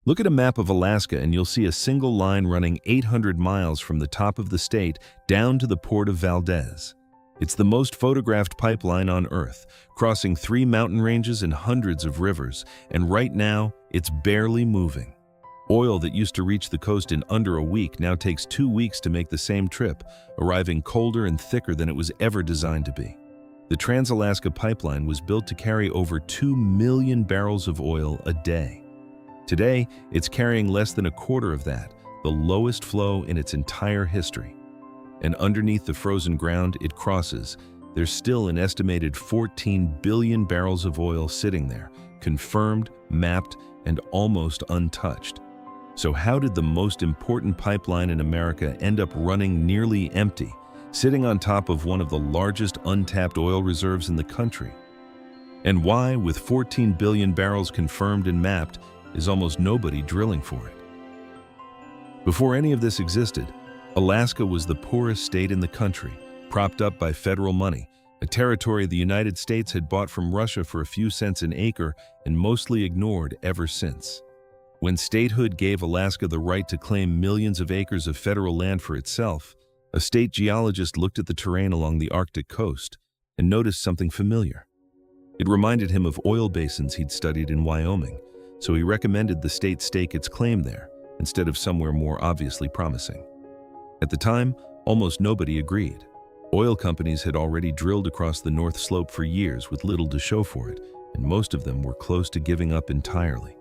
Look at a map of Alaska and you'll see a single line running 800 miles from the top of the state down to the port of Valdez. It's the most photographed pipeline on Earth, crossing 3 mountain ranges and hundreds of rivers, and right now, it's barely moving. Oil that used to reach the coast in under a week now takes 2 weeks to make the same trip, arriving colder and thicker than it was ever designed to be. The Trans-Alaska Pipeline was built to carry over 2 million barrels of oil a day. Today, it's carrying less than a quarter of that, the lowest flow in its entire history. And underneath the frozen ground it crosses, there's still an estimated 14 billion barrels of oil sitting there, confirmed, mapped, and almost untouched. So how did the most important pipeline in America end up running nearly empty, sitting on top of one of the largest untapped oil reserves in the country? And why, with 14 billion barrels confirmed and mapped, is almost nobody drilling for it? Before any of this existed, Alaska was the poorest state in the country, propped up by federal money, a territory the United States had bought from Russia for a few cents an acre and mostly ignored ever since. When statehood gave Alaska the right to claim millions of acres of federal land for itself, a state geologist looked at the terrain along the Arctic coast and noticed something familiar. It reminded him of oil basins he'd studied in Wyoming, so he recommended the state stake its claim there instead of somewhere more obviously promising. At the time, almost nobody agreed. Oil companies had already drilled across the North Slope for years with little to show for it, and most of them were close to giving up entirely.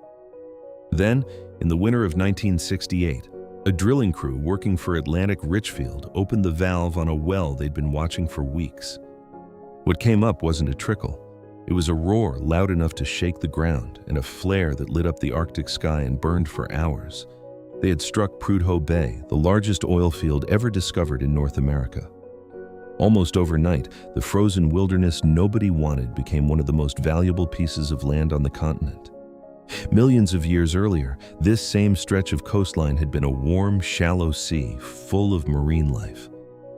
Then, in the winter of 1968, a drilling crew working for Atlantic Richfield opened the valve on a well they'd been watching for weeks. What came up wasn't a trickle. It was a roar loud enough to shake the ground and a flare that lit up the Arctic sky and burned for hours. They had struck Prudhoe Bay, the largest oil field ever discovered in North America. Almost overnight, the frozen wilderness nobody wanted became one of the most valuable pieces of land on the continent. Millions of years earlier, this same stretch of coastline had been a warm, shallow sea full of marine life.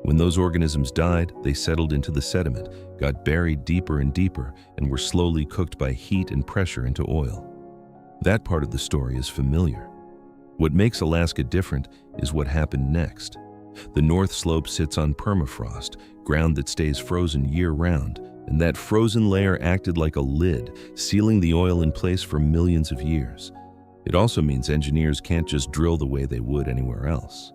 When those organisms died, they settled into the sediment, got buried deeper and deeper, and were slowly cooked by heat and pressure into oil. That part of the story is familiar. What makes Alaska different is what happened next. The North Slope sits on permafrost, ground that stays frozen year-round, and that frozen layer acted like a lid, sealing the oil in place for millions of years. It also means engineers can't just drill the way they would anywhere else.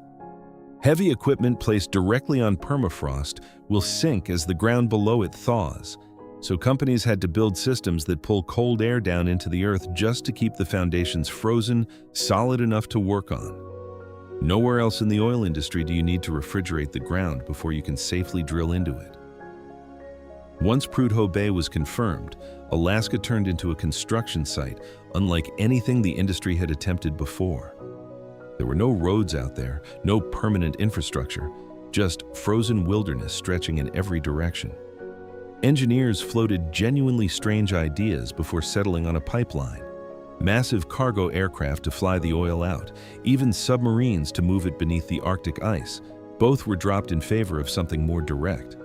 Heavy equipment placed directly on permafrost will sink as the ground below it thaws, so companies had to build systems that pull cold air down into the earth just to keep the foundations frozen, solid enough to work on. Nowhere else in the oil industry do you need to refrigerate the ground before you can safely drill into it. Once Prudhoe Bay was confirmed, Alaska turned into a construction site unlike anything the industry had attempted before. There were no roads out there, no permanent infrastructure, just frozen wilderness stretching in every direction. Engineers floated genuinely strange ideas before settling on a pipeline. Massive cargo aircraft to fly the oil out, even submarines to move it beneath the Arctic ice. Both were dropped in favor of something more direct.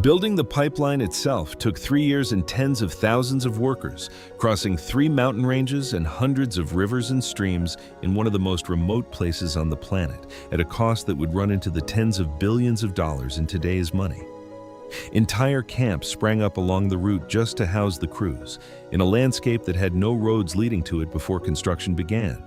Building the pipeline itself took 3 years and tens of thousands of workers, crossing 3 mountain ranges and hundreds of rivers and streams in one of the most remote places on the planet, at a cost that would run into the tens of billions of dollars in today's money. Entire camps sprang up along the route just to house the crews, in a landscape that had no roads leading to it before construction began.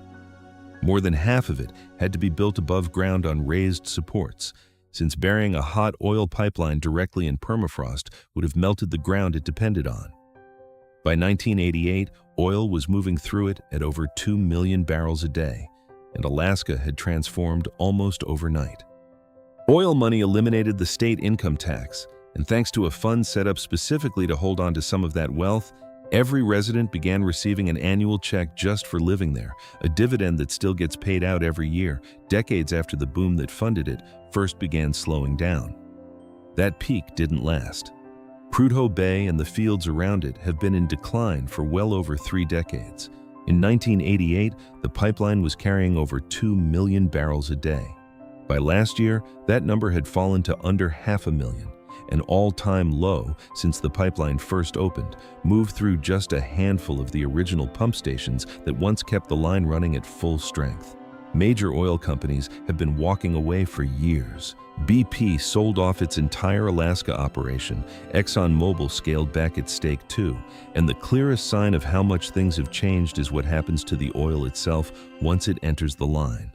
More than half of it had to be built above ground on raised supports, since burying a hot oil pipeline directly in permafrost would have melted the ground it depended on. By 1988, oil was moving through it at over 2 million barrels a day, and Alaska had transformed almost overnight. Oil money eliminated the state income tax, and thanks to a fund set up specifically to hold on to some of that wealth, every resident began receiving an annual check just for living there, a dividend that still gets paid out every year, decades after the boom that funded it first began slowing down. That peak didn't last. Prudhoe Bay and the fields around it have been in decline for well over 3 decades. In 1988, the pipeline was carrying over 2 million barrels a day. By last year, that number had fallen to under 500,000, an all-time low since the pipeline first opened, moved through just a handful of the original pump stations that once kept the line running at full strength. Major oil companies have been walking away for years. BP sold off its entire Alaska operation, ExxonMobil scaled back its stake too, and the clearest sign of how much things have changed is what happens to the oil itself once it enters the line.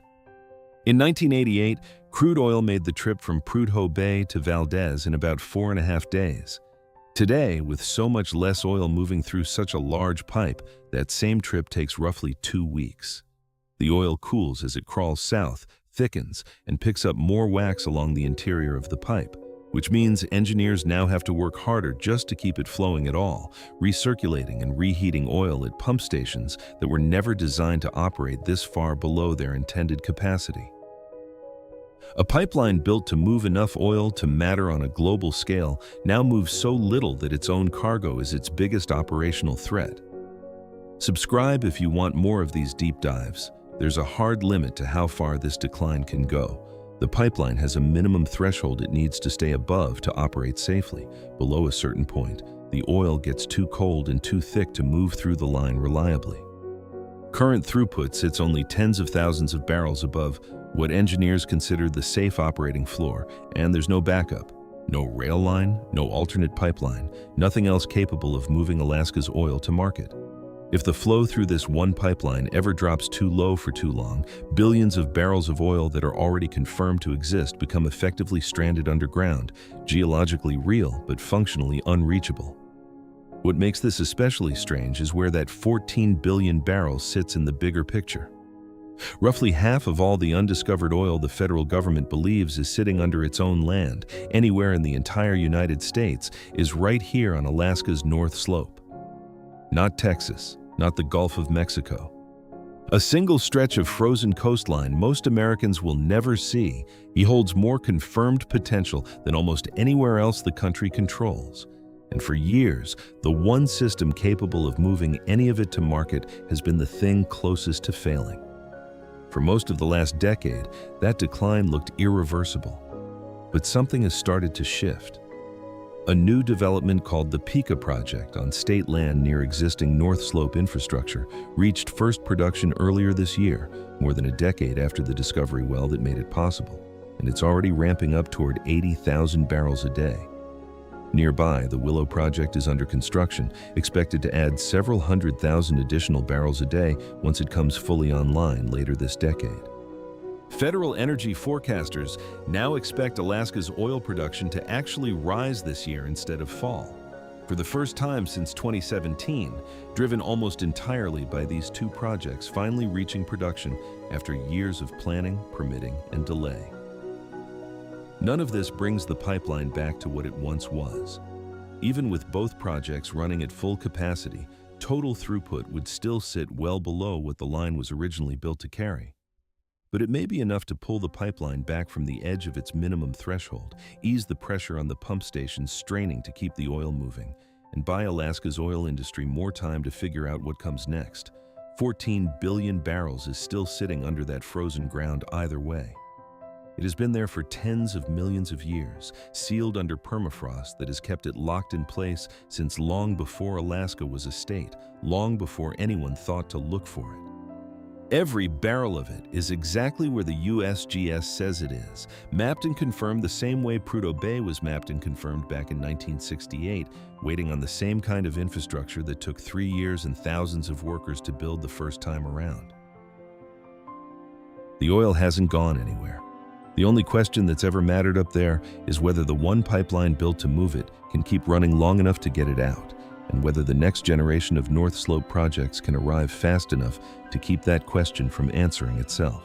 In 1988, crude oil made the trip from Prudhoe Bay to Valdez in about 4.5 days. Today, with so much less oil moving through such a large pipe, that same trip takes roughly 2 weeks. The oil cools as it crawls south, thickens, and picks up more wax along the interior of the pipe, which means engineers now have to work harder just to keep it flowing at all, recirculating and reheating oil at pump stations that were never designed to operate this far below their intended capacity. A pipeline built to move enough oil to matter on a global scale now moves so little that its own cargo is its biggest operational threat. Subscribe if you want more of these deep dives. There's a hard limit to how far this decline can go. The pipeline has a minimum threshold it needs to stay above to operate safely. Below a certain point, the oil gets too cold and too thick to move through the line reliably. Current throughput sits only tens of thousands of barrels above what engineers consider the safe operating floor, and there's no backup. No rail line, no alternate pipeline, nothing else capable of moving Alaska's oil to market. If the flow through this one pipeline ever drops too low for too long, billions of barrels of oil that are already confirmed to exist become effectively stranded underground, geologically real but functionally unreachable. What makes this especially strange is where that 14 billion barrels sits in the bigger picture. Roughly half of all the undiscovered oil the federal government believes is sitting under its own land, anywhere in the entire United States, is right here on Alaska's North Slope. Not Texas. Not the Gulf of Mexico. A single stretch of frozen coastline most Americans will never see. He holds more confirmed potential than almost anywhere else the country controls. And for years, the one system capable of moving any of it to market has been the thing closest to failing. For most of the last decade, that decline looked irreversible. But something has started to shift. A new development called the Pikka project on state land near existing North Slope infrastructure reached first production earlier this year, more than a decade after the discovery well that made it possible, and it's already ramping up toward 80,000 barrels a day. Nearby, the Willow project is under construction, expected to add several 100,000 additional barrels a day once it comes fully online later this decade. Federal energy forecasters now expect Alaska's oil production to actually rise this year instead of fall, for the first time since 2017, driven almost entirely by these two projects finally reaching production after years of planning, permitting, and delay. None of this brings the pipeline back to what it once was. Even with both projects running at full capacity, total throughput would still sit well below what the line was originally built to carry. But it may be enough to pull the pipeline back from the edge of its minimum threshold, ease the pressure on the pump stations straining to keep the oil moving, and buy Alaska's oil industry more time to figure out what comes next. 14 billion barrels is still sitting under that frozen ground either way. It has been there for tens of millions of years, sealed under permafrost that has kept it locked in place since long before Alaska was a state, long before anyone thought to look for it. Every barrel of it is exactly where the USGS says it is, mapped and confirmed the same way Prudhoe Bay was mapped and confirmed back in 1968, waiting on the same kind of infrastructure that took 3 years and thousands of workers to build the first time around. The oil hasn't gone anywhere. The only question that's ever mattered up there is whether the one pipeline built to move it can keep running long enough to get it out, and whether the next generation of North Slope projects can arrive fast enough to keep that question from answering itself.